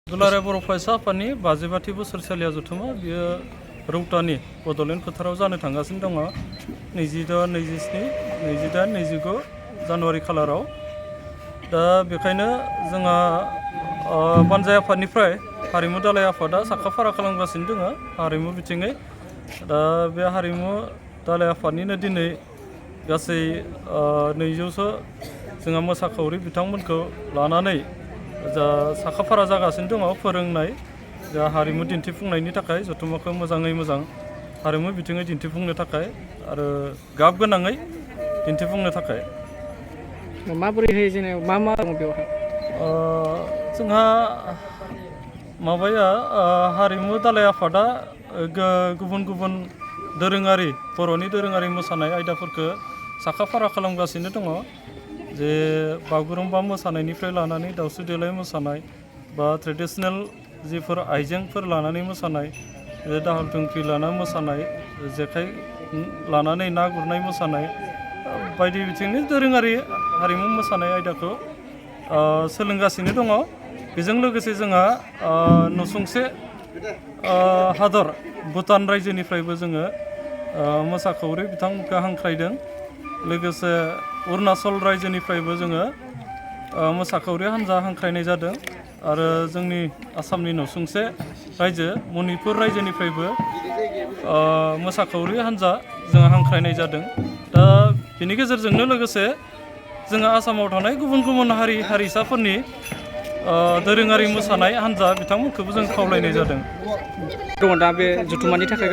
दुलाराय बर' फरायसा आफादनि 52 बोसोरसालिया जथुमा बियो रौतानि बड'लेण्ड फोथाराव जानो थांगासिनो दङ 26, 27, 28, 29 जानुवारि खालाराव। दा बेखायनो जोंहा बानजाय आफादनिफ्राय हारिमु दालाय आफादा साखाफारा खालामगासिनो दङ हारिमु बिथिङै। दा बे हारिमु दालाय आफादनिनो दिनै गासै 200सो जोंहा मोसाखावरि बिथांमोनखौ लानानै जा साखाफारा जागासिनो दङ फोरोंनाय जा हारिमु दिन्थिफुंनायनि थाखाय जथुमाखौ मोजाङै मोजां हारिमु बिथिङै दिन्थिफुंनो थाखाय आरो गाब गोनाङै दिन्थिफुंनो थाखाय। माबोरैहाय जेनेबा मा दङ बेवहाय? जोंहा माबाया हारिमु दालाय आफादा गुबुन गुबुन दोरोङारि बर'नि दोरोङारि मोसानाय आयदाफोरखौ साखाफारा खालामगासिनो दङ। जे बागुरुम्बा मोसानायनिफ्राय लानानै दावस्रि देलाय मोसानाय बा ट्रेडिशनेल जिफोर आइजेंफोर लानानै मोसानाय, दाहाल थुंग्रि लाना मोसानाय, जेखाइ लानानै ना गुरनाय मोसानाय बायदि बिथिंनि दोरोङारि हारिमु मोसानाय आयदाखौ सोलोंगासिनो दङ। बेजों लोगोसे जोंहा नसुंसे हादर भुटान रायजोनिफ्रायबो जोङो मोसाखावरि बिथांमोनखौ हांख्रायदों। लोगोसे अरुणाचल रायजोनिफ्रायबो जोङो मोसाखावरि हान्जा हांख्रायनाय जादों आरो जोंनि आसामनि नसुंसे रायजो मणिपुर रायजोनिफ्रायबो मोसाखावरि हान्जा जोङो हांख्रायनाय जादों। दा बेनि गेजेरजोंनो लोगोसे जोङो आसामाव थानाय गुबुन गुबुन हारि हारिसाफोरनि दोरोङारि मोसानाय हान्जा बिथांमोनखौबो जों खावलायनाय जादों। दङ दा बे जथुमानि थाखाय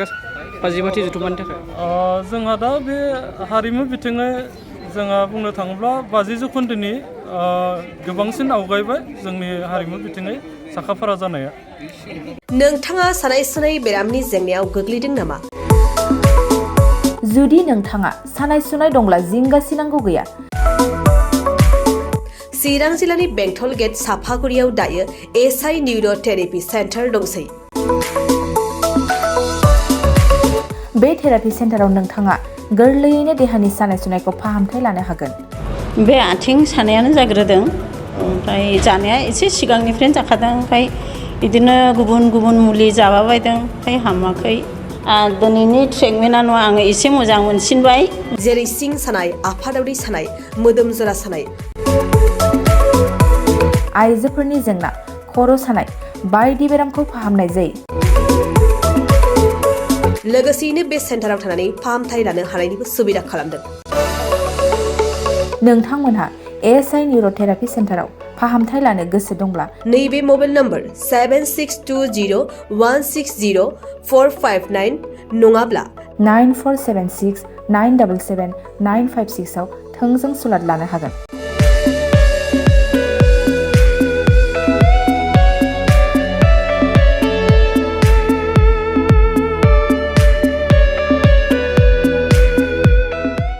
52 जथुमानि थाखाय? जोंहा दा बे हारिमु बिथिङै जोंहा बुंनो थाङोब्ला 50 जौखोन्दोनि गोबांसिन आवगायबाय जोंनि हारिमु बिथिङै साखाफारा जानाया। नोंथाङा सानाय सुनाय बेरामनि जेंनायाव गोग्लैदों नामा? जुदि नोंथाङा सानाय सुनाय दंब्ला जिंगासिनांगौ गैया। चिरां जिल्लानि बेंटल गेट साफागुरियाव दायो एसआइ निउर' थेरापि सेन्टार दंसै। बे थेरापि सेन्टाराव नोंथाङा गोरलैयैनो देहानि सानाय सुनायखौ फाहामथाय लानो हागोन। बे आथिं सानायानो जाग्रोदों, ओमफ्राय जानाया एसे सिगांनिफ्रायनो जाखादों, ओमफ्राय बिदिनो गुबुन गुबुन मुलि जाबाबायदों, ओमफ्राय हामाखै। दिनैनि ट्रिटमेन्टआ नङा, आङो एसे मोजां मोनसिनबाय। जेरै सिं सानाय, आफादावरि सानाय, मोदोम जरा सानाय, आइजोफोरनि जेंना, खर' सानाय बायदि बेरामखौ फाहामनाय जायो। लोगोसेयैनो बे सेन्टाराव थानानै फाहामथाय लानो हानायनिबो सुबिदा खालामदों। नोंथांमोनहा एसआइ निउर' थेरापि सेन्टाराव फाहामथाय लानो गोसो दंब्ला नैबे मबाइल नम्बर 7620160459 नङाब्ला 9476977956 आव थोंजों सुलाद लानो हागोन।